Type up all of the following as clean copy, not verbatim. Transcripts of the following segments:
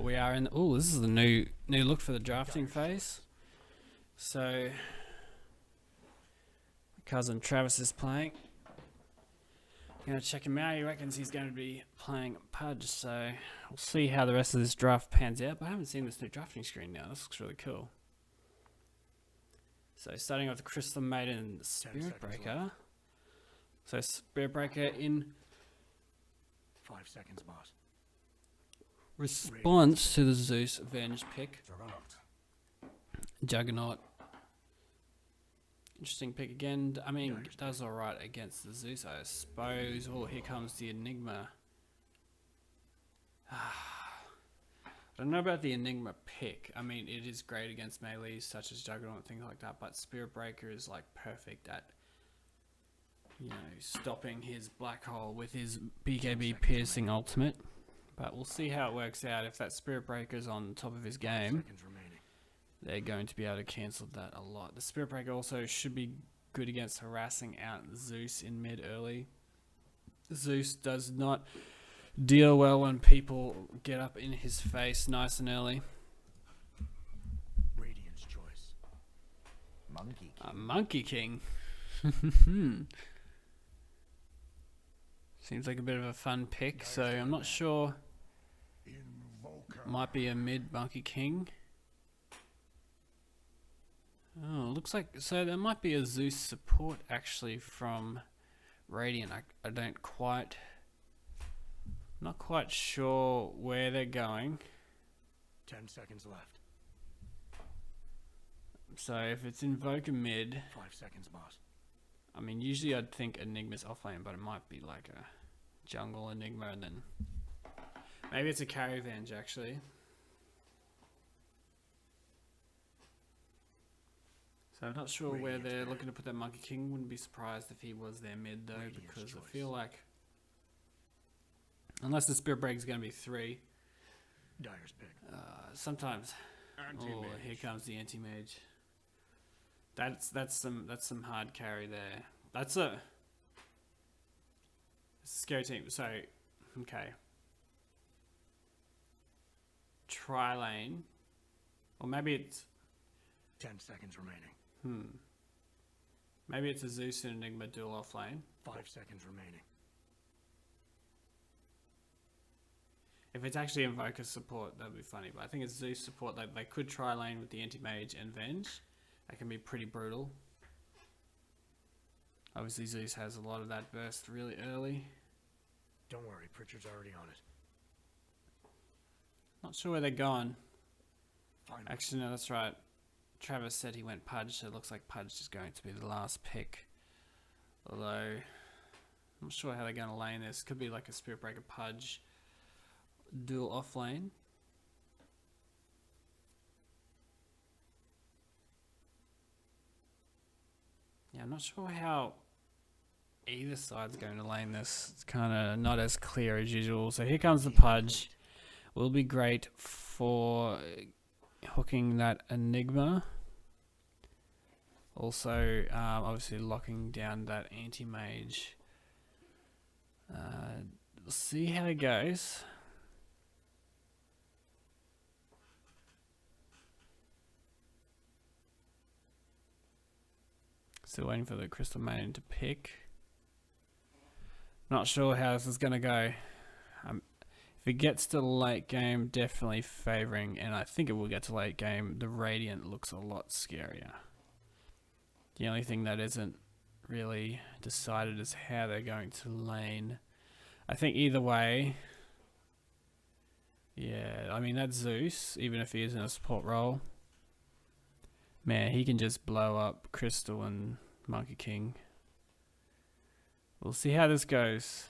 we are in. Oh, this is the new look for the drafting phase. So, my cousin Travis is playing. I'm going to check him out. He reckons he's going to be playing Pudge, so we'll see how the rest of this draft pans out. But I haven't seen this new drafting screen now. This looks really cool. So, starting off the Crystal Maiden Spirit Breaker. So, Spirit Breaker in 5 seconds, boss. Response to the Zeus Avenge pick. Juggernaut. Interesting pick again. I mean, it does alright against the Zeus, I suppose. Oh, here comes the Enigma. I don't know about the Enigma pick. I mean, it is great against melees such as Juggernaut and things like that, but Spirit Breaker is like perfect at, you know, stopping his black hole with his BKB piercing ultimate. But we'll see how it works out. If that Spirit Breaker's on top of his game, they're going to be able to cancel that a lot. The Spirit Breaker also should be good against harassing out Zeus in mid early. Zeus does not deal well when people get up in his face nice and early. Radiant's choice. Monkey King. A Monkey King. Seems like a bit of a fun pick, so I'm not sure. Might be a mid Monkey King. Oh, looks like, so there might be a Zeus support actually from Radiant. I don't quite, not quite sure where they're going. 10 seconds left. So if it's Invoker mid, 5 seconds, boss. I mean, usually I'd think Enigma's offlane, but it might be like a jungle Enigma, and then maybe it's a carry Venge actually. So I'm not sure where they're looking to put that Monkey King. Wouldn't be surprised if he was their mid though, because I feel like, unless the Spirit Break is going to be 3. Dyer's pick. Sometimes. Oh, here comes the Anti-Mage. That's some hard carry there. That's a scary team. So, okay. Tri-lane. Or maybe it's 10 seconds remaining. Maybe it's a Zeus and Enigma dual offlane. 5 seconds remaining. If it's actually Invoker support, that'd be funny. But I think it's Zeus support. They could tri-lane with the Anti-Mage and Venge. That can be pretty brutal. Obviously, Zeus has a lot of that burst really early. Don't worry, Pritchard's already on it. Not sure where they're going. Finally. Actually, no, that's right. Travis said he went Pudge, so it looks like Pudge is going to be the last pick. Although, I'm not sure how they're going to lane this. Could be like a Spirit Breaker Pudge dual off lane. Yeah, I'm not sure how either side's going to lane this. It's kind of not as clear as usual. So here comes the Pudge. Will be great for hooking that Enigma. Also, obviously locking down that Anti-Mage. We'll see how it goes. Still waiting for the Crystal Maiden to pick. Not sure how this is going to go. If it gets to late game, definitely favouring, and I think it will get to late game, the Radiant looks a lot scarier. The only thing that isn't really decided is how they're going to lane. I think either way, yeah, I mean that's Zeus, even if he is in a support role. Man, he can just blow up Crystal and Monkey King. We'll see how this goes.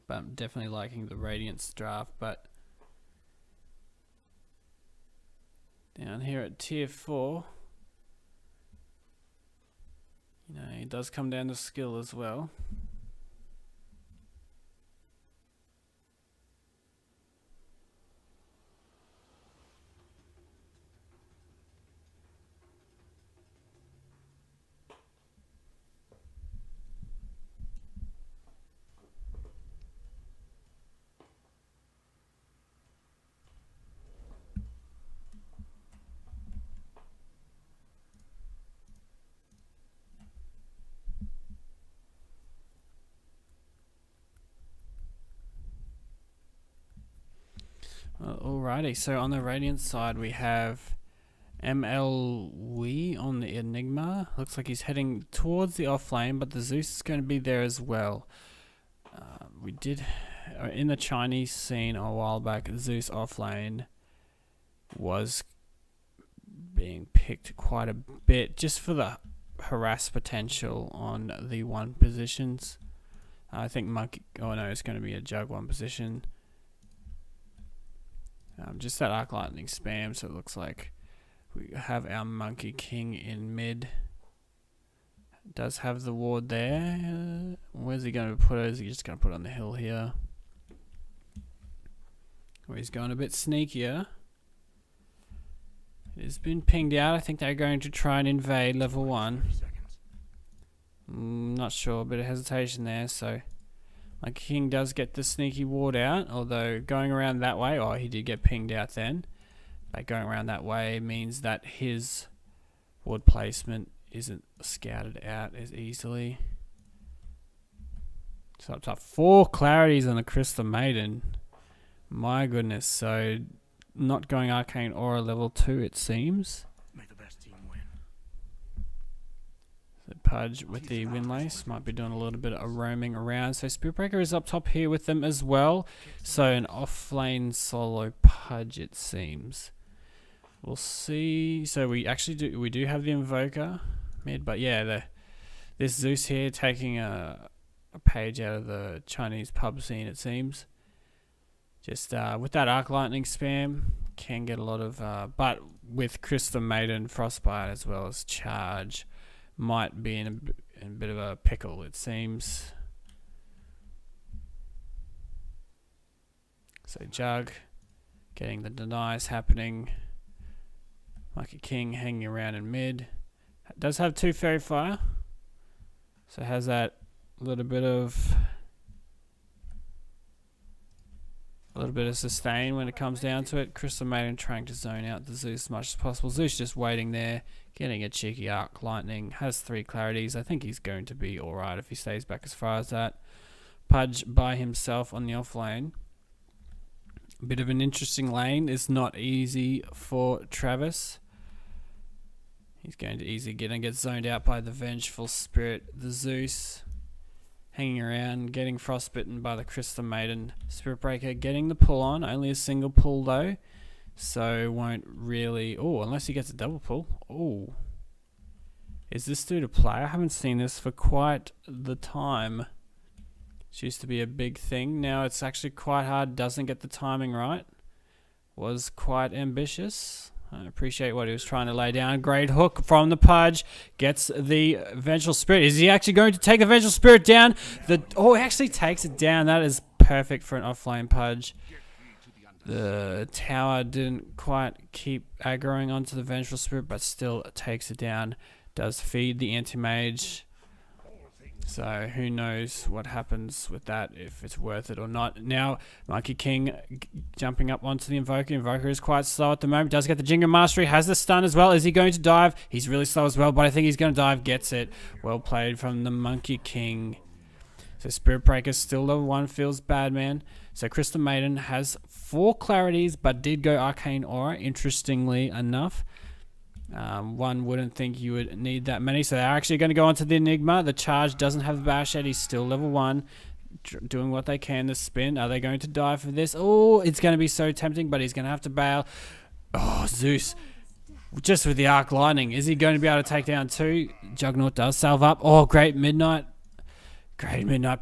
But I'm definitely liking the Radiance draft. But down here at tier 4, you know, it does come down to skill as well. Alrighty, so on the Radiant side we have ML Wee on the Enigma. Looks like he's heading towards the off lane, but the Zeus is going to be there as well. We did, in the Chinese scene a while back, Zeus off lane was being picked quite a bit just for the harass potential on the 1 positions. I think Monkey, oh no, it's going to be a Jug 1 position. Just that Arc Lightning spam, so it looks like we have our Monkey King in mid. Does have the ward there. Where's he going to put it? Is he just going to put it on the hill here? Or he's going a bit sneakier. It has been pinged out. I think they're going to try and invade level 1. Not sure, a bit of hesitation there. So my King does get the sneaky ward out, although going around that way, oh, he did get pinged out then. But going around that way means that his ward placement isn't scouted out as easily. So up top, 4 clarities on the Crystal Maiden. My goodness, so not going Arcane Aura level 2 it seems. May the best team win. So Pudge with the Windlace might be doing a little bit of roaming around. So Spirit Breaker is up top here with them as well. So an off-lane solo Pudge it seems. We'll see. So we do have the Invoker mid, but yeah, this Zeus here taking a page out of the Chinese pub scene it seems. Just with that Arc Lightning spam, can get a lot of, but with Crystal Maiden, Frostbite as well as Charge, might be in a bit of a pickle it seems. So Jug getting the denies happening. Monkey King hanging around in mid. Does have 2 Fairy Fire, so has that little bit of sustain when it comes down to it. Crystal Maiden trying to zone out the Zeus as much as possible. Zeus just waiting there, getting a cheeky Arc Lightning. Has 3 clarities. I think he's going to be alright if he stays back as far as that. Pudge by himself on the off lane. A bit of an interesting lane. It's not easy for Travis. He's going to easily get zoned out by the Vengeful Spirit, the Zeus. Hanging around, getting frostbitten by the Crystal Maiden. Spirit Breaker getting the pull on, only a single pull though, so won't really. Oh, unless he gets a double pull. Oh, is this due to play? I haven't seen this for quite the time. It used to be a big thing. Now it's actually quite hard. Doesn't get the timing right. Was quite ambitious. I appreciate what he was trying to lay down. Great hook from the Pudge. Gets the Vengeful Spirit. Is he actually going to take the Vengeful Spirit down? Oh, he actually takes it down. That is perfect for an offlane Pudge. The tower didn't quite keep aggroing onto the Vengeful Spirit, but still takes it down. Does feed the Anti-Mage. So who knows what happens with that, if it's worth it or not. Now, Monkey King jumping up onto the Invoker. Invoker is quite slow at the moment. Does get the Jingo Mastery. Has the stun as well. Is he going to dive? He's really slow as well, but I think he's going to dive. Gets it. Well played from the Monkey King. So Spirit Breaker still level 1. Feels bad, man. So Crystal Maiden has 4 clarities, but did go Arcane Aura, interestingly enough. One wouldn't think you would need that many, so they're actually going to go onto the Enigma. The Charge doesn't have the bash yet. He's still level 1, doing what they can. The spin, are they going to die for this? Oh, it's going to be so tempting, but he's going to have to bail. Oh, Zeus, just with the Arc Lightning, is he going to be able to take down 2? Juggernaut does salve up. Oh, great Midnight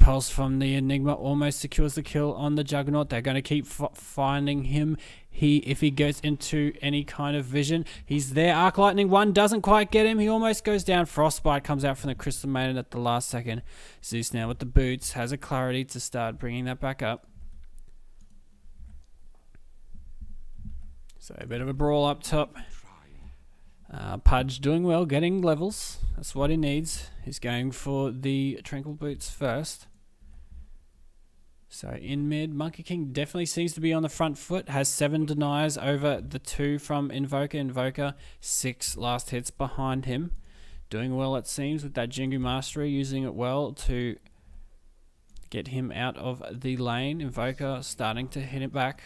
Pulse from the Enigma almost secures the kill on the Juggernaut. They're going to keep finding him. If he goes into any kind of vision, he's there. Arc Lightning 1 doesn't quite get him. He almost goes down. Frostbite comes out from the Crystal Maiden at the last second. Zeus now with the boots has a clarity to start bringing that back up. So a bit of a brawl up top. Pudge doing well, getting levels. That's what he needs. He's going for the Tranquil Boots first. So in mid, Monkey King definitely seems to be on the front foot. Has 7 deniers over the 2 from Invoker. Invoker, 6 last hits behind him. Doing well, it seems, with that Jingu Mastery. Using it well to get him out of the lane. Invoker starting to hit it back.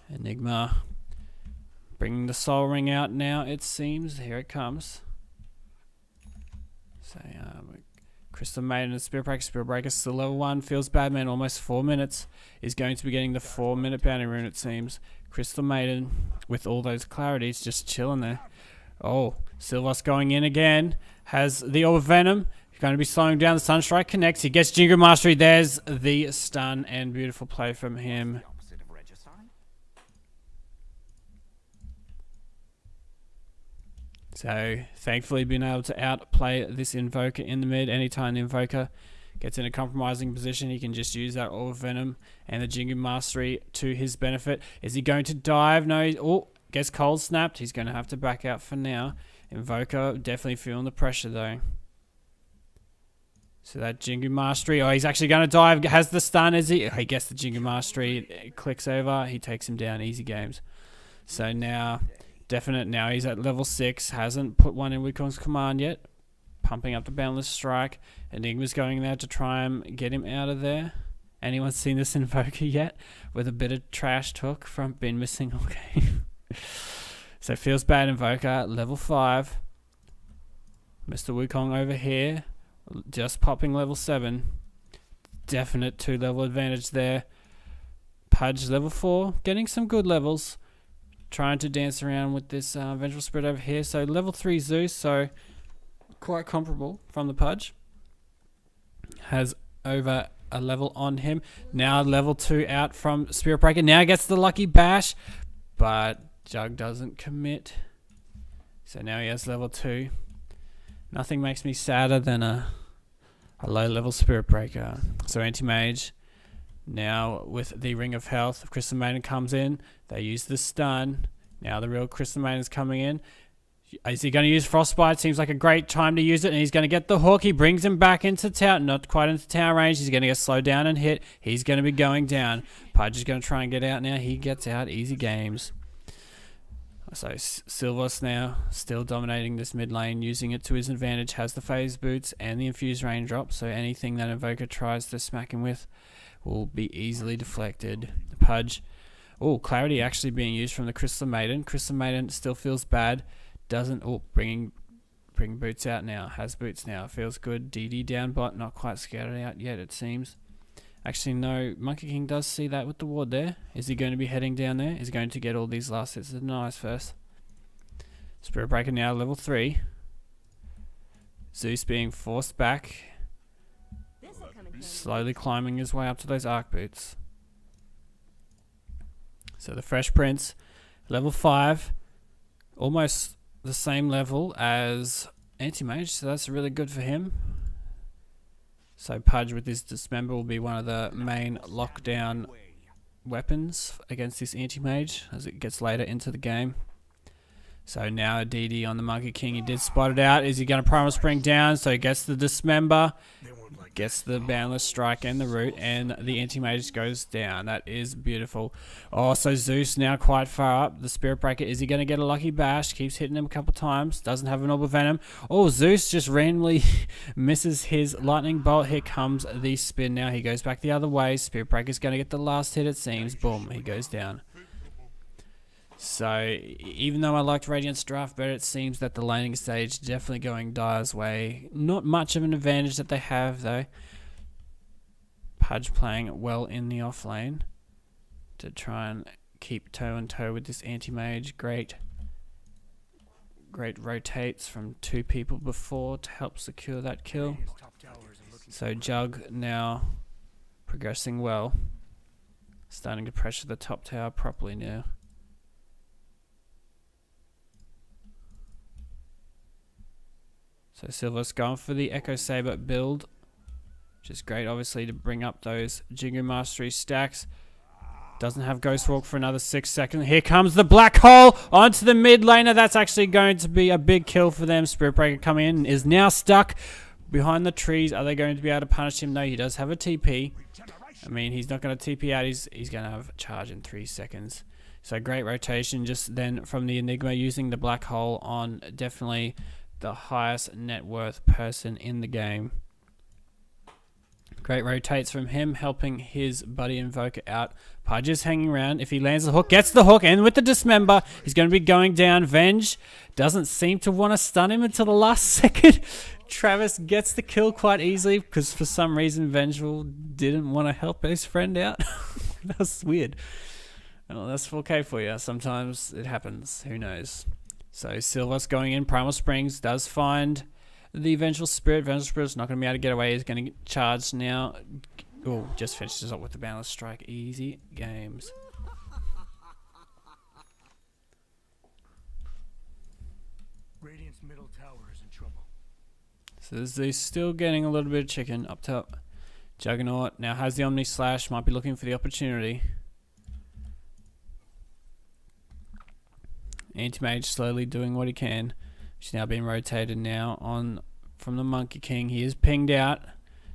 Enigma bringing the Soul Ring out now, it seems. Here it comes. So, Crystal Maiden and Spirit Breaker. Spirit Breaker still level 1. Feels bad, man. Almost 4 minutes. Is going to be getting the 4-minute bounty rune, it seems. Crystal Maiden, with all those clarities, just chilling there. Oh, Silvos going in again. Has the Orb of Venom. He's going to be slowing down. The Sunstrike connects. He gets Jingo Mastery. There's the stun and beautiful play from him. So, thankfully, being able to outplay this Invoker in the mid. Anytime the Invoker gets in a compromising position, he can just use that Orb of Venom and the Jingo Mastery to his benefit. Is he going to dive? No. Oh, gets cold snapped. He's going to have to back out for now. Invoker definitely feeling the pressure, though. So that Jingo Mastery. Oh, he's actually going to dive. Has the stun, is he? He gets the Jingo Mastery. It clicks over. He takes him down. Easy games. So now... Definite now he's at level 6, hasn't put one in Wukong's command yet. Pumping up the Boundless Strike. Enigma's going there to try and get him out of there. Anyone seen this Invoker yet? With a bit of trash talk from been missing all game. So feels bad Invoker, level 5. Mr. Wukong over here, just popping level 7. Definite 2-level advantage there. Pudge level 4, getting some good levels. Trying to dance around with this Vengeful Spirit over here. So level 3 Zeus, so quite comparable from the Pudge. Has over a level on him. Now level 2 out from Spirit Breaker. Now gets the Lucky Bash, but Jug doesn't commit. So now he has level 2. Nothing makes me sadder than a low level Spirit Breaker. So Anti-Mage. Now, with the Ring of Health, Crystal Maiden comes in. They use the stun. Now the real Crystal Maiden's coming in. Is he going to use Frostbite? Seems like a great time to use it. And he's going to get the hook. He brings him back into tower. Not quite into tower range. He's going to get slowed down and hit. He's going to be going down. Pudge is going to try and get out now. He gets out. Easy games. So Silvos now still dominating this mid lane, using it to his advantage. Has the Phase Boots and the Infused Raindrop. So anything that Invoker tries to smack him with will be easily deflected. The Pudge. Oh, Clarity actually being used from the Crystal Maiden. Crystal Maiden still feels bad. Doesn't. Oh, bring Boots out now. Has Boots now. Feels good. DD down bot. Not quite scouted out yet, it seems. Actually, no. Monkey King does see that with the ward there. Is he going to be heading down there? Is he going to get all these last hits of the knives first? Spirit Breaker now level 3. Zeus being forced back. Slowly climbing his way up to those Arc Boots. So the Fresh Prince, level 5. Almost the same level as Anti-Mage, so that's really good for him. So Pudge with his Dismember will be one of the main lockdown weapons against this Anti-Mage as it gets later into the game. So now a DD on the Monkey King. He did spot it out. Is he going to Primal Spring down? So he gets the Dismember. Gets the Boundless Strike and the Root, and the Anti-Mage goes down. That is beautiful. Oh, so Zeus now quite far up. The Spirit Breaker, is he going to get a Lucky Bash? Keeps hitting him a couple times. Doesn't have an Orb of Venom. Oh, Zeus just randomly misses his Lightning Bolt. Here comes the spin now. He goes back the other way. Spirit Breaker's going to get the last hit, it seems. Boom, he goes down. So, even though I liked Radiant's draft better, it seems that the laning stage definitely going Dire's way. Not much of an advantage that they have, though. Pudge playing well in the off lane to try and keep toe and toe with this Anti-Mage. Great rotates from 2 people before to help secure that kill. So Jug now progressing well. Starting to pressure the top tower properly now. So Silver's going for the Echo Saber build, which is great, obviously, to bring up those Jingo Mastery stacks. Doesn't have Ghost Walk for another 6 seconds. Here comes the Black Hole onto the mid laner. That's actually going to be a big kill for them. Spirit Breaker coming in, is now stuck behind the trees. Are they going to be able to punish him? No, he does have a TP. I mean, he's not going to TP out. He's going to have a charge in 3 seconds. So great rotation just then from the Enigma, using the Black Hole on definitely the highest net worth person in the game. Great rotates from him, helping his buddy Invoker out Pudge is hanging around. If he lands the hook, gets the hook, and with the dismember, he's going to be going down. Venge doesn't seem to want to stun him until the last second. Travis gets the kill quite easily because for some reason Vengeful didn't want to help his friend out. That was weird. Well, that's 4K for you. Sometimes it happens. Who knows? So Silver's going in. Primal Springs does find the Vengeful Spirit. Vengeful Spirit's not going to be able to get away. He's going to get charged now. Oh, just finishes up with the Boundless Strike. Easy games. Radiant's middle tower is in trouble. So Zeus still getting a little bit of chicken up top. Juggernaut now has the Omni Slash. Might be looking for the opportunity. Anti-Mage slowly doing what he can. He's now being rotated now on from the Monkey King. He is pinged out.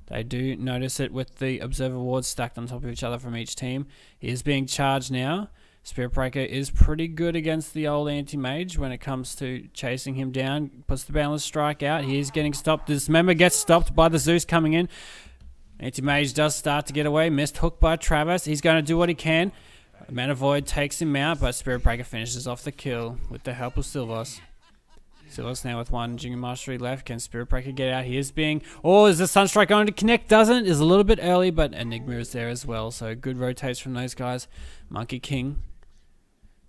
They do notice it with the Observer Wards stacked on top of each other from each team. He is being charged now. Spirit Breaker is pretty good against the old Anti-Mage when it comes to chasing him down. Puts the Boundless Strike out. He is getting stopped. This member gets stopped by the Zeus coming in. Anti-Mage does start to get away. Missed hook by Travis. He's going to do what he can. Mana Void takes him out, but Spirit Breaker finishes off the kill with the help of Silvos. Silvos now with one Junior Mastery left. Can Spirit Breaker get out? He is being... Oh, is the Sunstrike going to connect? Doesn't. Is a little bit early, but Enigma is there as well. So good rotates from those guys. Monkey King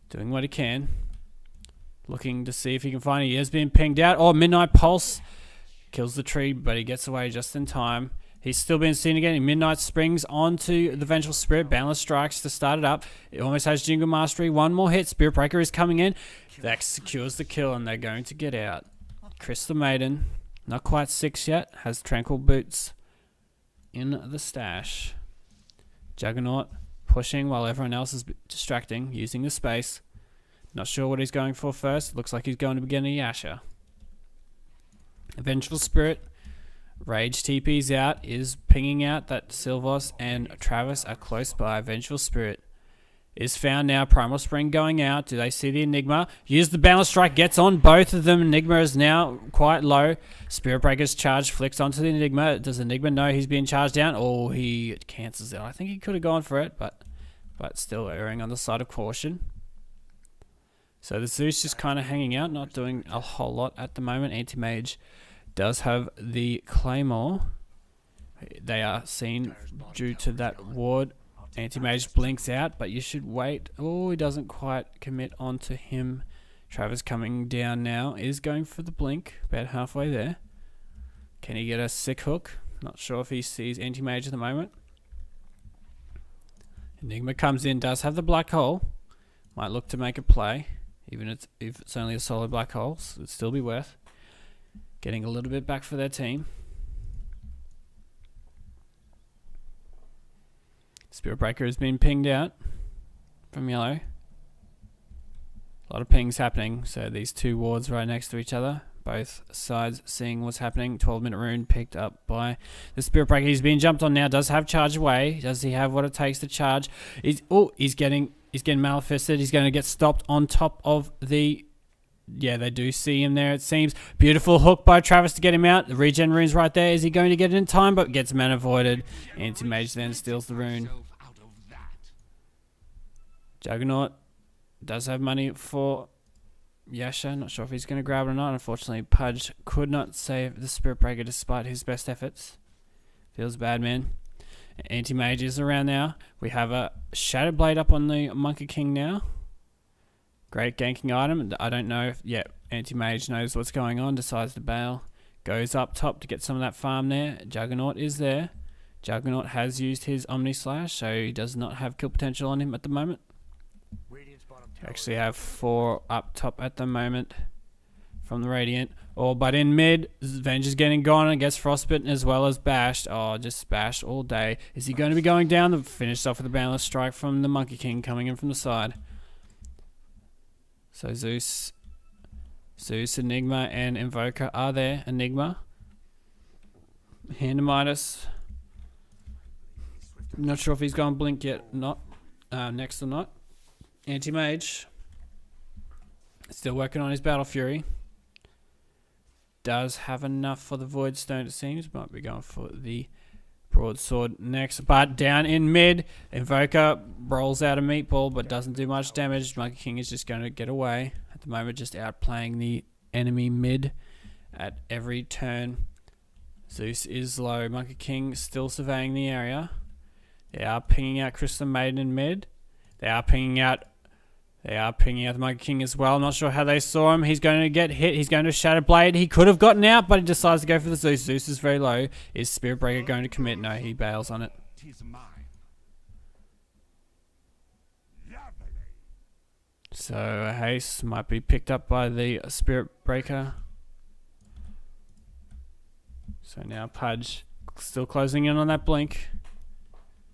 doing what he can. Looking to see if he can find it. He has been pinged out. Oh, Midnight Pulse kills the tree, but he gets away just in time. He's still being seen again. Midnight Springs onto the Vengeful Spirit. Boundless Strikes to start it up. It almost has Jingle Mastery. One more hit. Spirit Breaker is coming in. That secures the kill, and they're going to get out. Chris the Maiden, not quite 6 yet, has Tranquil Boots in the stash. Juggernaut pushing while everyone else is distracting, using the space. Not sure what he's going for first. Looks like he's going to be getting a Yasha. Vengeful Spirit. Rage TP's out, is pinging out that Silvos and Travis are close by. Vengeful Spirit is found now. Primal Spring going out. Do they see the Enigma? Use the Boundless Strike, gets on both of them. Enigma is now quite low. Spirit Breaker's charge flicks onto the Enigma. Does Enigma know he's being charged down? Oh, he cancels it. I think he could have gone for it, but still erring on the side of caution. So the Zeus just kind of hanging out, not doing a whole lot at the moment. Anti-Mage does have the Claymore. They are seen due to that ward. Anti-Mage blinks out, but you should wait. Oh, he doesn't quite commit onto him. Travis coming down now. Is going for the blink. About halfway there. Can he get a sick hook? Not sure if he sees Anti-Mage at the moment. Enigma comes in. Does have the black hole. Might look to make a play. Even if it's only a solid black hole. So it'd still be worth getting a little bit back for their team. Spirit Breaker has been pinged out from yellow. A lot of pings happening. So these two wards right next to each other. Both sides seeing what's happening. 12-minute rune picked up by the Spirit Breaker. He's being jumped on now. Does have charge away. Does he have what it takes to charge? He's getting Malefisted. He's going to get stopped on top of the... Yeah, they do see him there, it seems. Beautiful hook by Travis to get him out. The regen rune's right there. Is he going to get it in time? But gets mana voided. Anti-Mage then steals the rune. Juggernaut does have money for Yasha. Not sure if he's going to grab it or not. Unfortunately, Pudge could not save the Spirit Breaker despite his best efforts. Feels bad, man. Anti-Mage is around now. We have a Shadow Blade up on the Monkey King now. Great ganking item. I don't know if... Yeah, Anti-Mage knows what's going on. Decides to bail. Goes up top to get some of that farm there. Juggernaut is there. Juggernaut has used his Omni Slash, so he does not have kill potential on him at the moment. Actually have 4 up top at the moment from the Radiant. But in mid, Venge is getting gone and gets frostbitten as well as bashed. Oh, just bashed all day. Is he going to be going down? Finished off with a Boundless Strike from the Monkey King coming in from the side. So Zeus, Enigma, and Invoker are there. Enigma. Handamitis. Not sure if he's gone blink yet. Next or not. Anti-Mage. Still working on his Battle Fury. Does have enough for the Void Stone, it seems. Might be going for the Broadsword next, but down in mid. Invoker rolls out a meatball, but doesn't do much damage. Monkey King is just going to get away. At the moment, just outplaying the enemy mid at every turn. Zeus is low. Monkey King still surveying the area. They are pinging out Crystal Maiden in mid. They are pinging out the Monkey King as well. I'm not sure how they saw him. He's going to get hit. He's going to Shatter Blade. He could have gotten out, but he decides to go for the Zeus. Zeus is very low. Is Spirit Breaker going to commit? No, he bails on it. So a haste might be picked up by the Spirit Breaker. So now Pudge still closing in on that blink.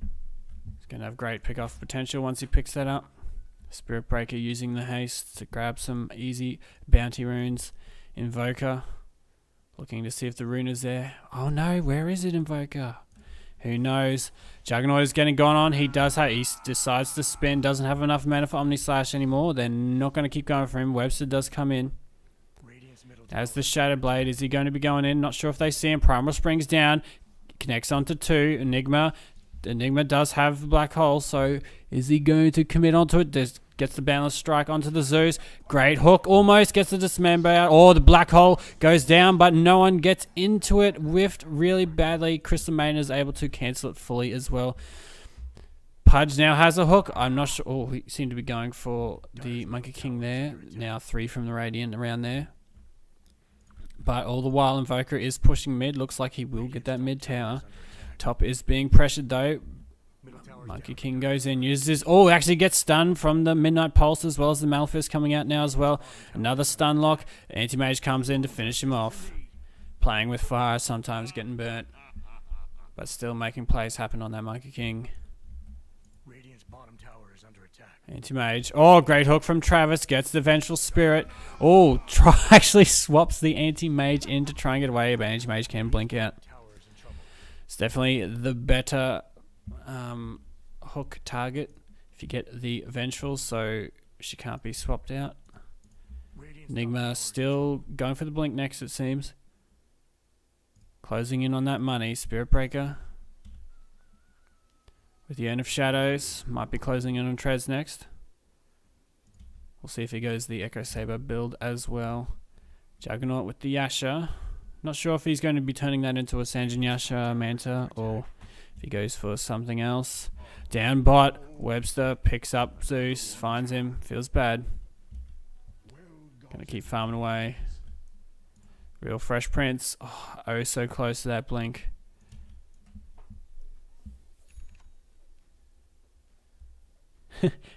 He's going to have great pick-off potential once he picks that up. Spirit Breaker using the haste to grab some easy bounty runes. Invoker looking to see if the rune is there. Oh no, where is it, Invoker? Who knows? Juggernaut is getting gone on. He decides to spin. Doesn't have enough mana for Omni Slash anymore. They're not going to keep going for him. Webster does come in. As the Shadow Blade, is he going to be going in? Not sure if they see him. Primal Springs down. Connects onto 2. Enigma. Enigma does have the black hole, so is he going to commit onto it? Gets the Boundless Strike onto the Zeus. Great hook, almost gets the Dismember out. Oh, the black hole goes down, but no one gets into it. Whiffed really badly. Crystal Maiden is able to cancel it fully as well. Pudge now has a hook. I'm not sure. Oh, he seemed to be going for the Monkey King there. Now 3 from the Radiant around there. But all the while, Invoker is pushing mid. Looks like he will get that mid tower. Top is being pressured though. Monkey King goes in, uses this. Oh, actually gets stunned from the Midnight Pulse as well as the Malphite coming out now as well. Another stun lock. Anti-Mage comes in to finish him off. Playing with fire, sometimes getting burnt. But still making plays happen on that Monkey King. Anti-Mage. Oh, great hook from Travis. Gets the Vengeful Spirit. Oh, actually swaps the Anti-Mage in to try and get away, but Anti-Mage can blink out. It's definitely the better hook target if you get the Vengeful, so she can't be swapped out. Enigma still going for the blink next, it seems. Closing in on that money. Spirit Breaker with the Urn of Shadows. Might be closing in on Trez next. We'll see if he goes the Echo Saber build as well. Juggernaut with the Yasha. Not sure if he's going to be turning that into a Sanjin Yasha Manta or if he goes for something else. Down bot. Webster picks up Zeus. Finds him. Feels bad. Gonna keep farming away. Real Fresh Prince. Oh, so close to that blink.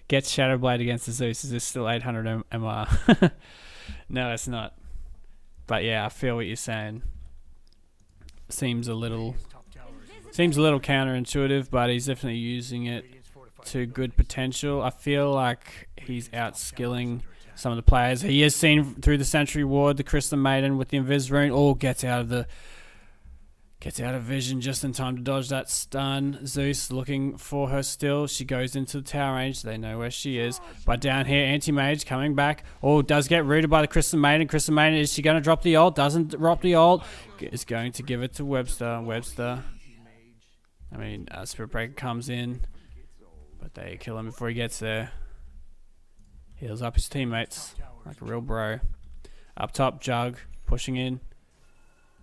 Gets Shadow Blade against the Zeus. Is this still 800 MR? No, it's not. But yeah, I feel what you're saying. Seems a little counterintuitive, but he's definitely using it to good potential. I feel like he's outskilling some of the players. He has seen through the Sentry Ward, the Crystal Maiden with the Invis Rune. Oh, gets out of vision just in time to dodge that stun. Zeus looking for her still. She goes into the tower range. They know where she is. But down here, Anti-Mage coming back. Oh, does get rooted by the Crystal Maiden. Crystal Maiden, is she going to drop the ult? Doesn't drop the ult. Is going to give it to Webster. Spirit Breaker comes in. But they kill him before he gets there. Heals up his teammates like a real bro. Up top, Jug pushing in.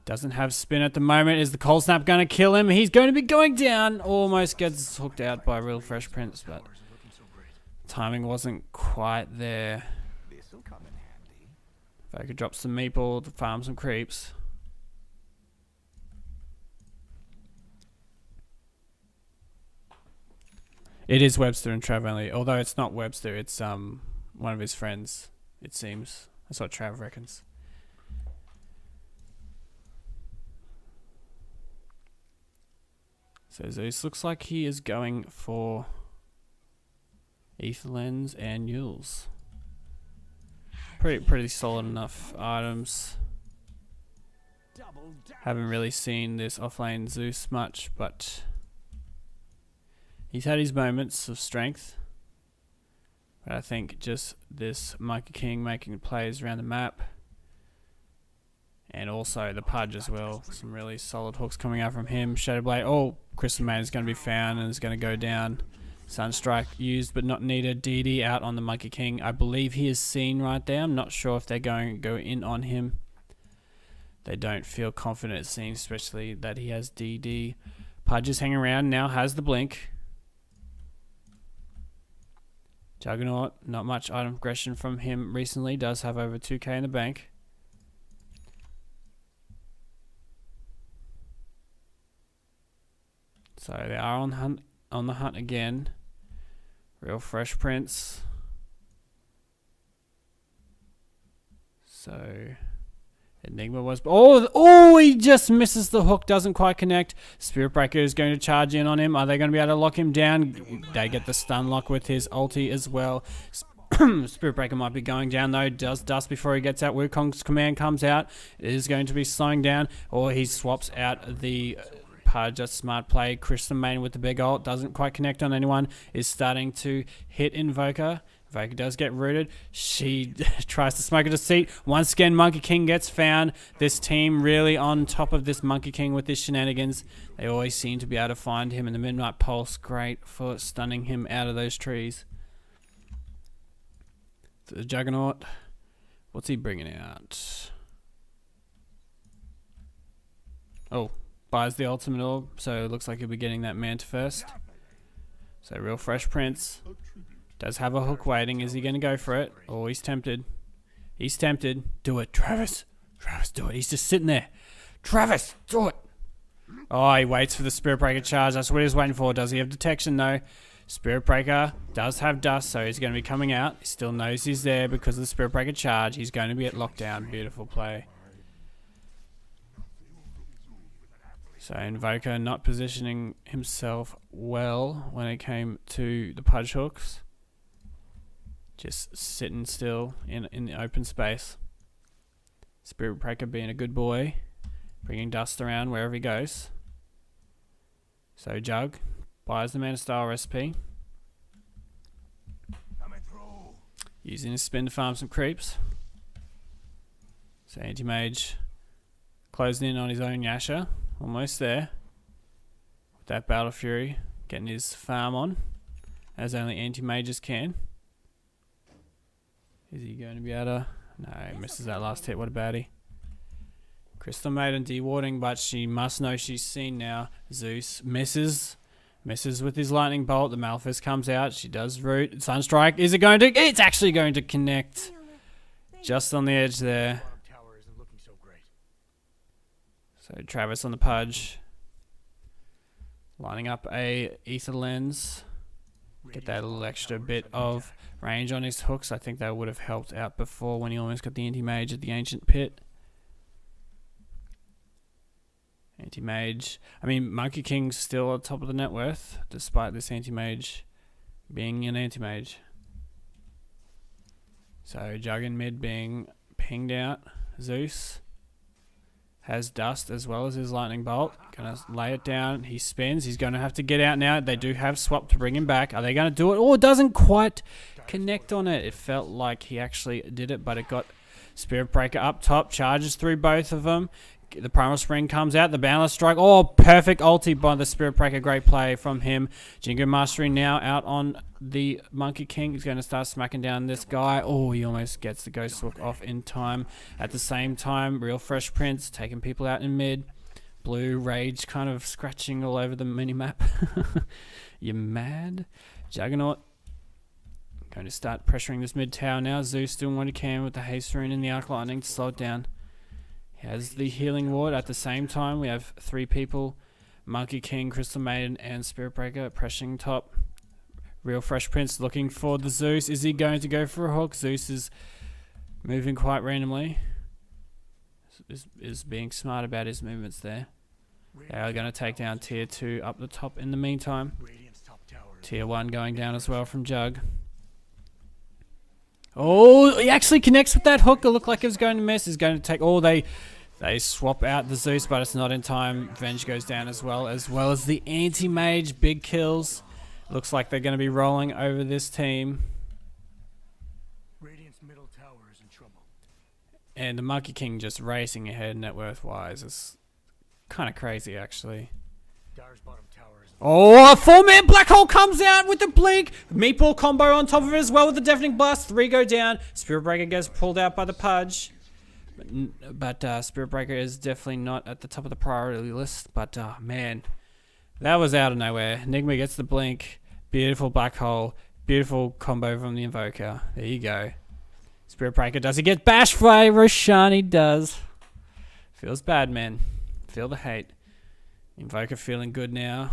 Doesn't have spin at the moment. Is the Cold Snap going to kill him? He's going to be going down. Almost gets hooked out by Real Fresh Prince, but timing wasn't quite there. If I could drop some meeple to farm some creeps. It is Webster and Trav only. Although it's not Webster, it's one of his friends, it seems. That's what Trav reckons. So Zeus looks like he is going for Ether Lens and Yules. Pretty solid enough items. Haven't really seen this offlane Zeus much, but he's had his moments of strength. But I think just this Monkey King making plays around the map And also the Pudge as well. Some really solid hooks coming out from him. Shadow Blade. Oh, Crystal Maiden is going to be found and is going to go down. Sunstrike used but not needed. DD out on the Monkey King. I believe he is seen right there. I'm not sure if they're going to go in on him. They don't feel confident seeing, especially that he has DD. Pudge is hanging around now, has the blink. Juggernaut, not much item progression from him recently. Does have over 2k in the bank. So they are on the hunt again. Real Fresh Prince. So Enigma was... Oh, he just misses the hook. Doesn't quite connect. Spirit Breaker is going to charge in on him. Are they going to be able to lock him down? They get the stun lock with his ulti as well. Spirit Breaker might be going down though. Does dust before he gets out. Wukong's command comes out. It is going to be slowing down. Or he swaps out the... Pudge, a smart play. Crystal Maiden with the big ult. Doesn't quite connect on anyone. Is starting to hit Invoker. Invoker does get rooted. She tries to smoke a deceit. Once again, Monkey King gets found. This team really on top of this Monkey King with his shenanigans. They always seem to be able to find him in the Midnight Pulse. Great for stunning him out of those trees. The Juggernaut. What's he bringing out? Oh. Buys the ultimate orb, so it looks like he'll be getting that Manta first. So Real Fresh Prince does have a hook waiting. Is he going to go for it? Oh, he's tempted. He's tempted. Do it, Travis. Travis, do it. He's just sitting there. Travis, do it. Oh, he waits for the Spirit Breaker charge. That's what he's waiting for. Does he have detection though? Spirit Breaker does have dust, so he's going to be coming out. He still knows he's there because of the Spirit Breaker charge. He's going to be at lockdown. Beautiful play. So Invoker not positioning himself well when it came to the Pudge hooks. Just sitting still in the open space. Spirit Breaker being a good boy. Bringing dust around wherever he goes. So Jug buys the Mana Style recipe. Using his spin to farm some creeps. So Anti-Mage closing in on his own Yasha. Almost there. With that Battle Fury getting his farm on. As only anti-mages can. Is he going to be able to... No, he misses that last hit. What a baddie. Crystal Maiden dewarding, but she must know she's seen now. Zeus misses. Misses with his lightning bolt. The Malphus comes out. She does root. Sunstrike. Is it going to... It's actually going to connect. Just on the edge there. So Travis on the Pudge. Lining up a Ether Lens. Get that little extra bit of range on his hooks. I think that would have helped out before when he almost got the Anti-Mage at the Ancient Pit. Anti-Mage. I mean, Monkey King's still on top of the net worth, despite this Anti-Mage being an Anti-Mage. So Jug in mid being pinged out. Zeus has dust as well as his lightning bolt. Gonna lay it down. He spins. He's going to have to get out now. They do have swap to bring him back. Are they going to do it? Oh, it doesn't quite connect on it. It felt like he actually did it, but it got Spirit Breaker up top. Charges through both of them. The Primal Spring comes out. The Boundless Strike. Oh, perfect ulti by the Spirit Breaker. Great play from him. Jingo Mastery now out on the Monkey King. He's going to start smacking down this guy. Oh, he almost gets the Ghost Hook off in time. At the same time, Real Fresh Prince taking people out in mid. Blue Rage kind of scratching all over the minimap. You mad? Juggernaut going to start pressuring this mid tower now. Zeus doing what he can with the Haste Rune and the Arc Lightning to slow it down. He has the Healing Ward. At the same time, we have three people. Monkey King, Crystal Maiden, and Spirit Breaker pressuring top. Real Fresh Prince looking for the Zeus. Is he going to go for a hook? Zeus is moving quite randomly. Is being smart about his movements there. They are going to take down Tier 2 up the top in the meantime. Tier 1 going down as well from Jug. Oh, he actually connects with that hook. It looked like it was going to miss. He's going to take... Oh, they swap out the Zeus, but it's not in time. Venge goes down as well as the Anti-Mage. Big kills. Looks like they're going to be rolling over this team. Radiant's middle tower is in trouble. And the Monkey King just racing ahead net worth wise is kind of crazy, actually. Dyer's bottom tower is Oh, a 4-man black hole comes out with the blink. Meatball combo on top of it as well with the deafening blast. 3 go down. Spirit Breaker gets pulled out by the Pudge. But Spirit Breaker is definitely not at the top of the priority list. But man, that was out of nowhere. Enigma gets the blink. Beautiful black hole. Beautiful combo from the Invoker. There you go. Spirit Breaker, does he get bashed by Roshan? He does. Feels bad, man. Feel the hate. Invoker feeling good now.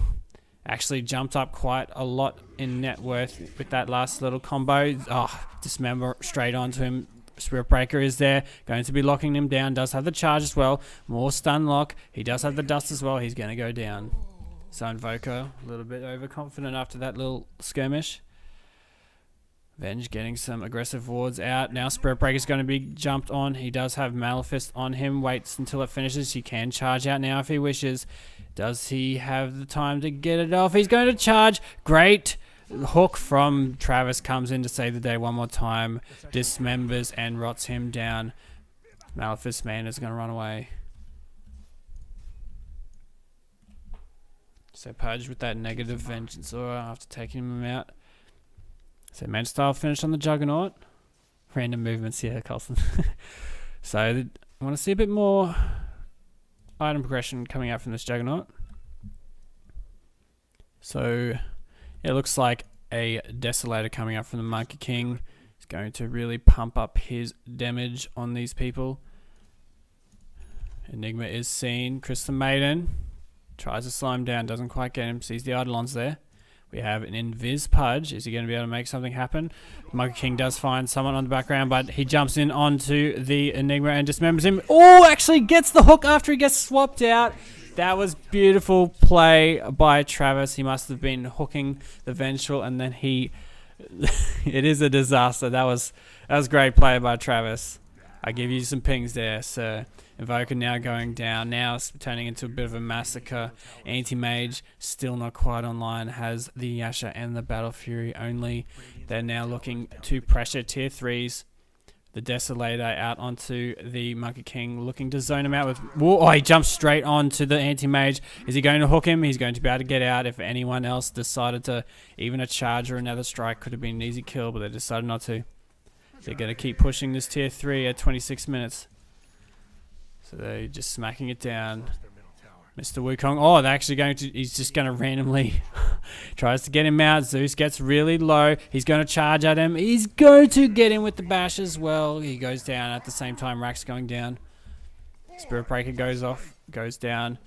Actually jumped up quite a lot in net worth with that last little combo. Oh, dismember straight onto him. Spirit Breaker is there. Going to be locking him down. Does have the charge as well. More stun lock. He does have the dust as well. He's going to go down. So Invoker, a little bit overconfident after that little skirmish. Venge getting some aggressive wards out. Now Spirit Breaker is going to be jumped on. He does have Maleficent on him. Waits until it finishes. He can charge out now if he wishes. Does he have the time to get it off? He's going to charge. Great hook from Travis comes in to save the day one more time. Dismembers and rots him down. Maleficent man is going to run away. So Pudge with that negative vengeance aura after taking him out. So man style finish on the Juggernaut. Random movements here, Carlson. So I want to see a bit more item progression coming out from this Juggernaut. So it looks like a Desolator coming up from the Monkey King. He's going to really pump up his damage on these people. Enigma is seen. Crystal Maiden tries to slow him down, doesn't quite get him, sees the Eidolons there. We have an Invis Pudge. Is he going to be able to make something happen? Monkey King does find someone on the background, but he jumps in onto the Enigma and dismembers him. Oh, actually gets the hook after he gets swapped out. That was beautiful play by Travis. He must have been hooking the Vengeful, and then he... it is a disaster. That was great play by Travis. I give you some pings there, sir. Invoker now going down. Now it's turning into a bit of a massacre. Anti-Mage still not quite online. Has the Yasha and the Battle Fury only. They're now looking to pressure tier 3s. The Desolator out onto the Monkey King, looking to zone him out with... Whoa, oh, he jumps straight onto the Anti-Mage. Is he going to hook him? He's going to be able to get out. If anyone else decided to... Even a charge or another strike could have been an easy kill, but they decided not to. They're going to keep pushing this tier 3 at 26 minutes. So they're just smacking it down. Mr. Wukong. Oh, they're actually going to... He's just going to randomly... tries to get him out. Zeus gets really low. He's going to charge at him. He's going to get him with the bash as well. He goes down at the same time. Rack's going down. Spirit Breaker goes off. Goes down.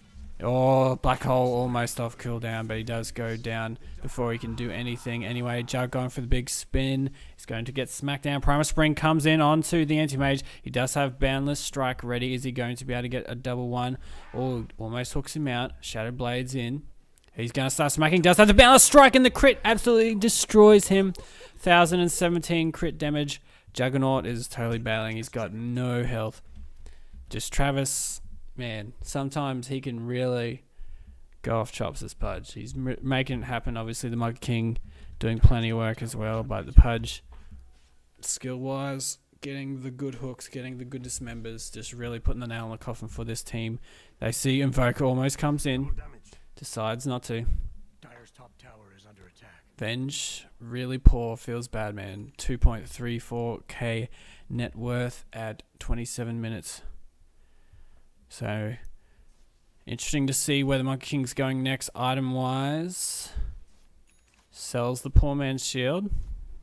Oh, Black Hole almost off cooldown, but he does go down before he can do anything. Anyway, Jug going for the big spin. He's going to get smacked down. Primal Spring comes in onto the Anti-Mage. He does have Boundless Strike ready. Is he going to be able to get a double one? Oh, almost hooks him out. Shattered Blades in. He's going to start smacking. Does have the Boundless Strike, and the crit absolutely destroys him. 1017 crit damage. Juggernaut is totally bailing. He's got no health. Just Travis... Man, sometimes he can really go off chops, this Pudge. He's making it happen. Obviously, the Monkey King doing plenty of work as well, but the Pudge, skill-wise, getting the good hooks, getting the good dismembers, just really putting the nail in the coffin for this team. They see Invoker almost comes in, decides not to. Dyer's top tower is under attack. Venge, really poor, feels bad, man. 2.34k net worth at 27 minutes. So, interesting to see where the Monkey King's going next item-wise. Sells the poor man's shield,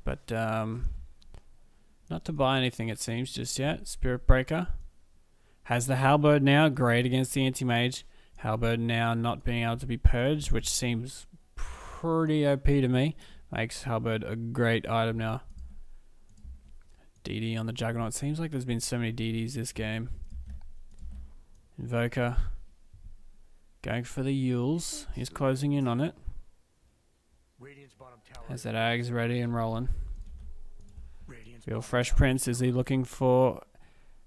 but not to buy anything it seems just yet. Spirit Breaker. Has the Halberd now, great against the Anti-Mage. Halberd now not being able to be purged, which seems pretty OP to me. Makes Halberd a great item now. DD on the Juggernaut. Seems like there's been so many DDs this game. Invoker going for the Yules. He's closing in on it. Has that Ags ready and rolling. Real Fresh Prince, is he looking for...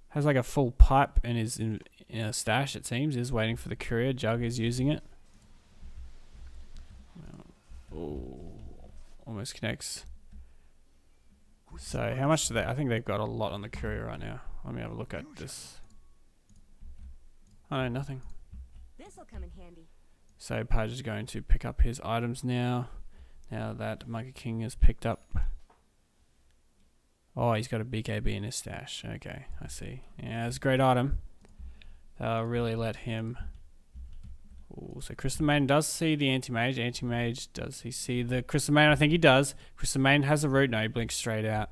Has like a full pipe in his in a stash, it seems. Is waiting for the courier. Jug is using it. Oh, almost connects. So how much do they? I think they've got a lot on the courier right now. Let me have a look at this. Oh no, nothing. This'll come in handy. So Pudge is going to pick up his items now. Now that Monkey King is picked up. Oh, he's got a BKB in his stash. Okay, I see. Yeah, it's a great item. That'll really let him... Ooh, so Crystal Maiden does see the Anti-Mage. Anti-Mage, does he see the Crystal Maiden? I think he does. Crystal Maiden has a route. No, he blinks straight out.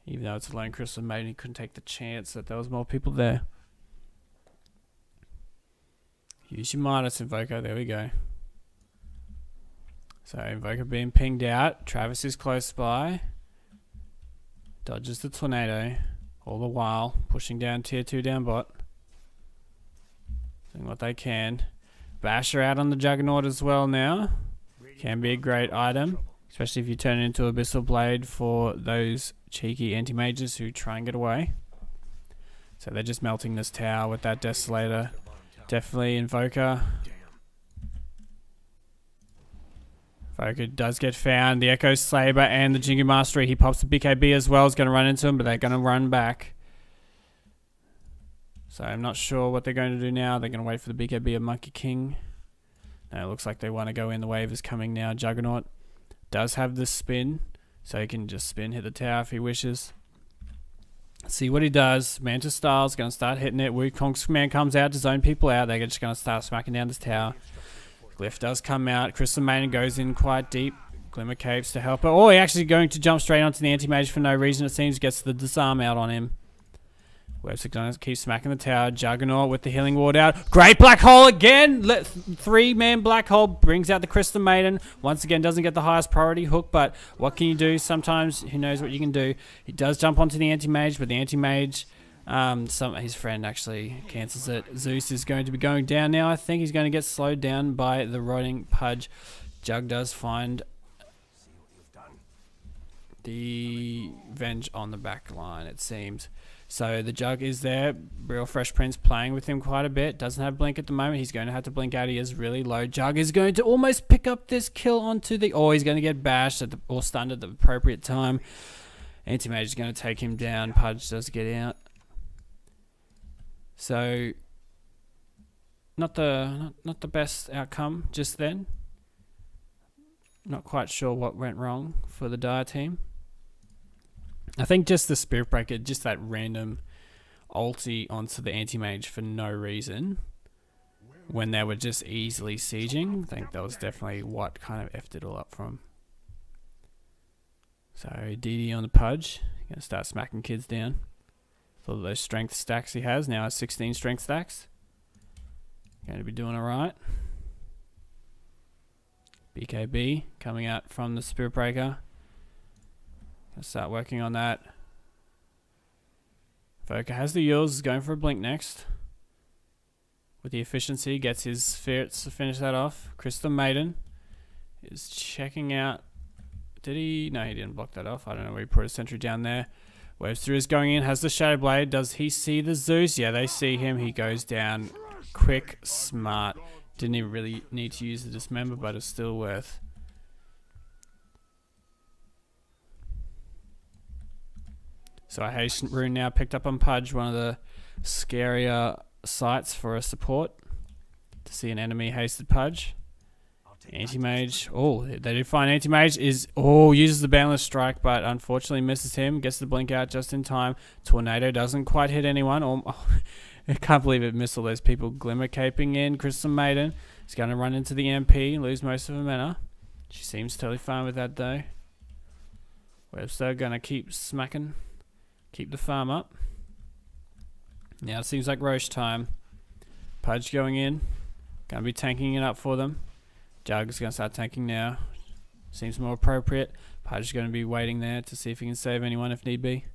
Even though it's a lone Crystal Maiden, he couldn't take the chance that there was more people there. Use your Midas, Invoker. There we go. So Invoker being pinged out. Travis is close by. Dodges the tornado. All the while pushing down tier 2 down bot. Doing what they can. Basher out on the Juggernaut as well now. Can be a great item. Especially if you turn it into Abyssal Blade for those cheeky anti-mages who try and get away. So they're just melting this tower with that Desolator. Definitely Invoker. Invoker does get found. The Echo Saber and the Jingu Mastery. He pops the BKB as well. Is going to run into him, but they're going to run back. So I'm not sure what they're going to do now. They're going to wait for the BKB of Monkey King. No, it looks like they want to go in. The wave is coming now. Juggernaut does have the spin, so he can just spin, hit the tower if he wishes. See what he does. Mantis Style's going to start hitting it. Wukong's command comes out to zone people out. They're just going to start smacking down this tower. Glyph does come out. Crystal Maiden goes in quite deep. Glimmer Capes to help her. Oh, he actually going to jump straight onto the anti-mage for no reason. It seems gets the disarm out on him. Webster going to keep smacking the tower. Juggernaut with the healing ward out. Great black hole again. 3-man black hole brings out the Crystal Maiden. Once again, doesn't get the highest priority hook, but what can you do? Sometimes, who knows what you can do. He does jump onto the anti-mage, but the anti-mage, his friend actually cancels it. Zeus is going to be going down now. I think he's going to get slowed down by the rotting Pudge. Jug does find the Venge on the back line, it seems. So the Jug is there. Real Fresh Prince playing with him quite a bit. Doesn't have blink at the moment. He's going to have to blink out. He is really low. Jug is going to almost pick up this kill onto the... Oh, he's going to get bashed or stunned at the appropriate time. Anti-Mage is going to take him down. Pudge does get out. So not the best outcome just then. Not quite sure what went wrong for the Dire team. I think just the Spirit Breaker, just that random ulti onto the anti-mage for no reason when they were just easily sieging. I think that was definitely what kind of effed it all up from. So DD on the Pudge, gonna start smacking kids down. For those strength stacks he has, now has 16 strength stacks. Going to be doing alright. BKB coming out from the Spirit Breaker. Gonna start working on that. Voka has the Yules, is going for a blink next. With the efficiency, gets his spirits to finish that off. Crystal Maiden is checking out. Did he? No, he didn't block that off. I don't know where he put a sentry down there. Webster is going in, has the Shadow Blade. Does he see the Zeus? Yeah, they see him. He goes down quick, smart. Didn't even really need to use the Dismember, but it's still worth. So a Haste Rune now picked up on Pudge, one of the scarier sights for a support. To see an enemy hasted Pudge. Anti-Mage. Oh, they did find Anti-Mage. Uses the Boundless Strike, but unfortunately misses him. Gets the blink out just in time. Tornado doesn't quite hit anyone. I can't believe it missed all those people. Glimmer caping in. Crystal Maiden is going to run into the MP, lose most of her mana. She seems totally fine with that though. Webster going to keep smacking. Keep the farm up. Now it seems like Roche time. Pudge going in. Going to be tanking it up for them. Jug is going to start tanking now. Seems more appropriate. Pudge is going to be waiting there to see if he can save anyone if need be.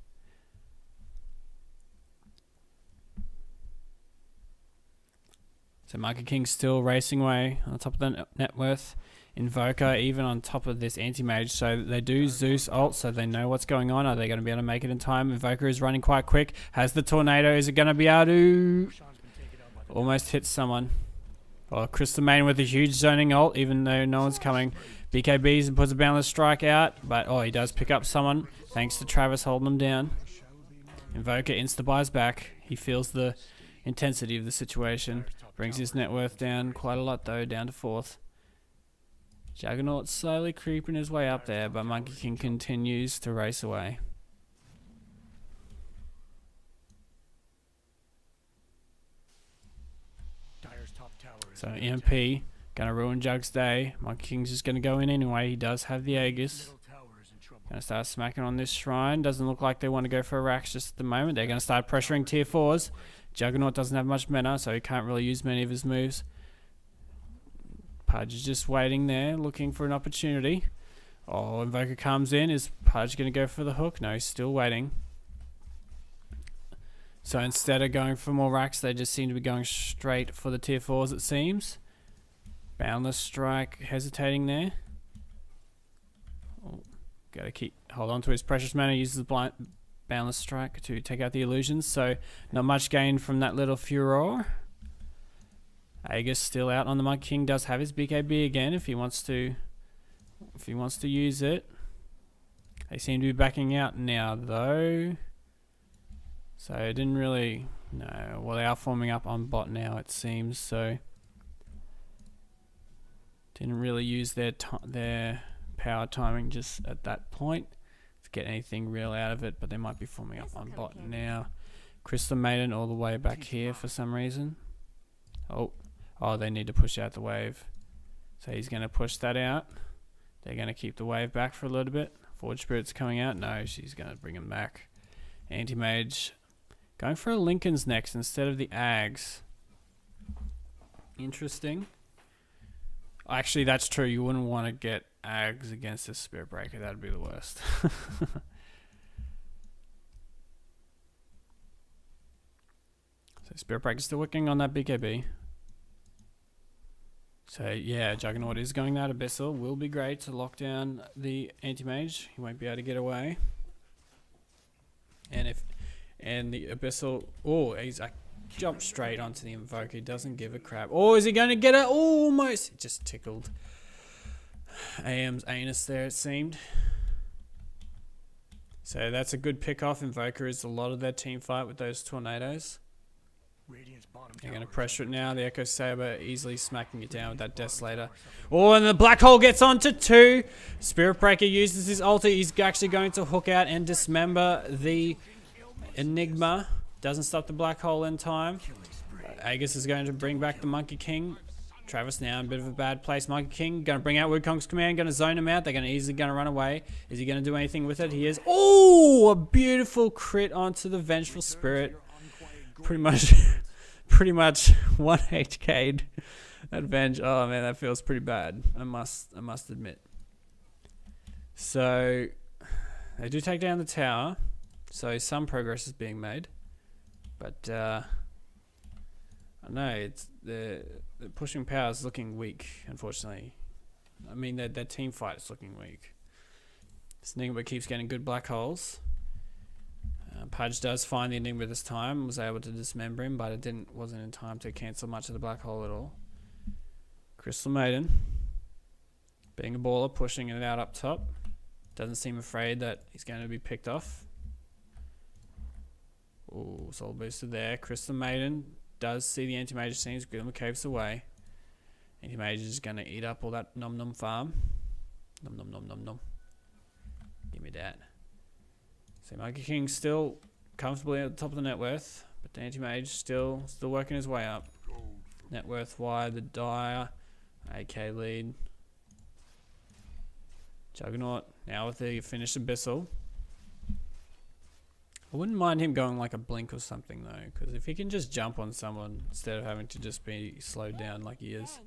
So Monkey King's still racing away on the top of the net worth. Invoker even on top of this anti-mage, so they do Zeus ult, so they know what's going on. Are they going to be able to make it in time? Invoker is running quite quick, has the tornado. Is it going to be able to almost hit someone? Well, Chris the Main with a huge zoning ult, even though no one's coming. BKBs and puts a boundless strike out, but he does pick up someone thanks to Travis holding him down. Invoker insta-buys back. He feels the intensity of the situation. Brings his net worth down quite a lot though, down to 4th. Juggernaut slowly creeping his way up there, but Monkey King continues to race away. Dire's top tower is So under EMP gonna ruin Jug's day. Monkey King's just gonna go in anyway. He does have the Aegis. middle tower is in trouble. Gonna start smacking on this shrine. Doesn't look like they want to go for a Rax just at the moment. They're gonna start pressuring tier 4s. Juggernaut doesn't have much mana, so he can't really use many of his moves. Pudge is just waiting there, looking for an opportunity. Oh, Invoker comes in. Is Pudge gonna go for the hook? No, he's still waiting. So instead of going for more racks, they just seem to be going straight for the tier 4s, it seems. Boundless strike hesitating there. Oh, gotta hold on to his precious mana, uses the boundless strike to take out the illusions. So not much gain from that little furor. Aegis still out on the Monkey King, does have his BKB again if he wants to use it. They seem to be backing out now though. So it didn't really, no, well they are forming up on bot now it seems, so didn't really use their power timing just at that point to get anything real out of it, but they might be forming up on bot now. Crystal Maiden all the way back here for some reason. Oh, they need to push out the wave. So he's going to push that out. They're going to keep the wave back for a little bit. Forge Spirit's coming out. No, she's going to bring him back. Anti-Mage going for a Lincoln's next instead of the Ags. Interesting. Actually, that's true. You wouldn't want to get Ags against a Spirit Breaker. That'd be the worst. So Spirit Breaker's still working on that BKB. So yeah, Juggernaut is going that Abyssal. Will be great to lock down the Anti-Mage. He won't be able to get away. And the Abyssal, he's jumped straight onto the Invoker. He doesn't give a crap. Is he going to get it? Almost. It just tickled AM's anus there, it seemed. So that's a good pick off. Invoker is a lot of their team fight with those tornadoes. Radiant's bottom They're tower going to is pressure it under now. The Echo Saber easily smacking it down with that Desolator. And the Black Hole gets onto 2. Spirit Breaker uses his ulti. He's actually going to hook out and dismember the Enigma. Doesn't stop the Black Hole in time. Aegis is going to bring back the Monkey King. Travis now in a bit of a bad place. Monkey King going to bring out Wukong's command. Going to zone him out. They're easily going to run away. Is he going to do anything with it? He is. A beautiful crit onto the Vengeful Spirit. Pretty much 1 HK'd that Venge. Oh man, that feels pretty bad. I must admit. So they do take down the tower. So some progress is being made. But I know it's the pushing power is looking weak, unfortunately. I mean their team fight is looking weak. This Enigma keeps getting good black holes. Pudge does find the Enigma this time, was able to dismember him, but it wasn't in time to cancel much of the black hole at all. Crystal Maiden, being a baller, pushing it out up top. Doesn't seem afraid that he's going to be picked off. Soul Booster there. Crystal Maiden does see the Anti-Mage scenes, Grim Caves away. Anti-Mage is going to eat up all that nom farm. Nom. Give me that. So Monkey King still comfortably at the top of the net worth, but the Anti-Mage still working his way up. Net worth wide, the Dire, AK lead. Juggernaut now with the finished Abyssal. I wouldn't mind him going like a blink or something though, because if he can just jump on someone instead of having to just be slowed down like he is,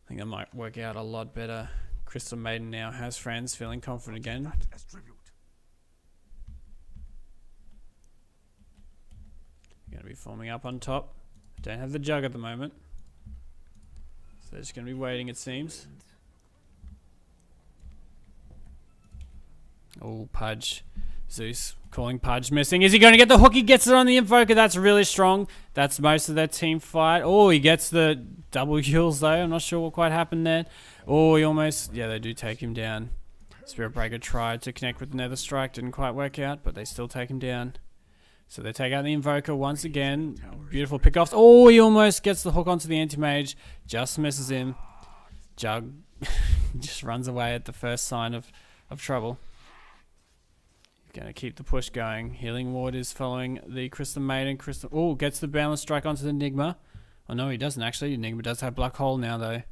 I think that might work out a lot better. Crystal Maiden now has friends, feeling confident again. that as tribute. Going to be forming up on top. Don't have the Jug at the moment, so they're just going to be waiting, it seems. Pudge. Zeus calling Pudge missing. Is he going to get the hook? He gets it on the Invoker. That's really strong. That's most of their team fight. He gets the double heals though. I'm not sure what quite happened there. Oh, he almost... Yeah, they do take him down. Spirit Breaker tried to connect with the Nether Strike. Didn't quite work out, but they still take him down. So they take out the Invoker once again. Beautiful pick-offs. Oh, he almost gets the hook onto the Anti-Mage. Just misses him. Jug just runs away at the first sign of trouble. He's going to keep the push going. Healing Ward is following the Crystal Maiden. Oh, gets the Boundless Strike onto the Enigma. Oh, no, he doesn't actually. Enigma does have Black Hole now, though.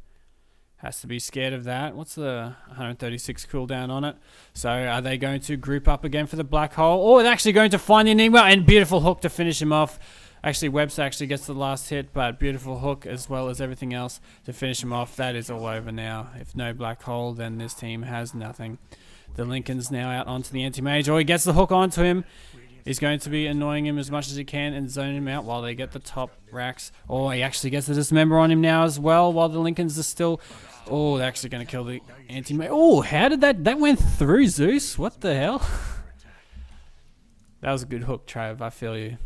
Has to be scared of that. What's the 136 cooldown on it? So are they going to group up again for the Black Hole? Oh, they're actually going to find the Enigma, and beautiful hook to finish him off. Actually, Webster actually gets the last hit, but beautiful hook as well as everything else to finish him off. That is all over now. If no Black Hole, then this team has nothing. The Lincoln's now out onto the Anti-Mage. Oh, he gets the hook onto him. He's going to be annoying him as much as he can and zone him out while they get the top racks. Oh, he actually gets the Dismember on him now as well while the Lincolns are still... Oh, they're actually going to kill the Anti-Mage. Oh, how did that... That went through, Zeus. What the hell? That was a good hook, Trav. I feel you.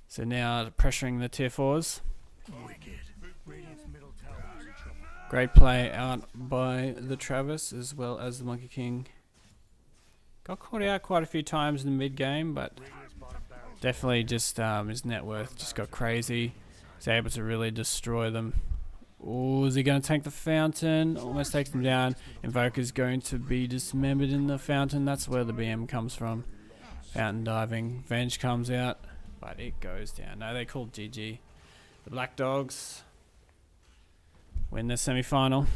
So now pressuring the tier 4s. Great play out by the Travis as well as the Monkey King. Got caught out quite a few times in the mid game, but definitely just his net worth just got crazy. He's able to really destroy them. Oh, is he going to tank the fountain? Almost takes them down. Invoker's going to be dismembered in the fountain. That's where the BM comes from. Fountain diving. Venge comes out, but it goes down. No, they called GG. The Black Dogs win the semi-final.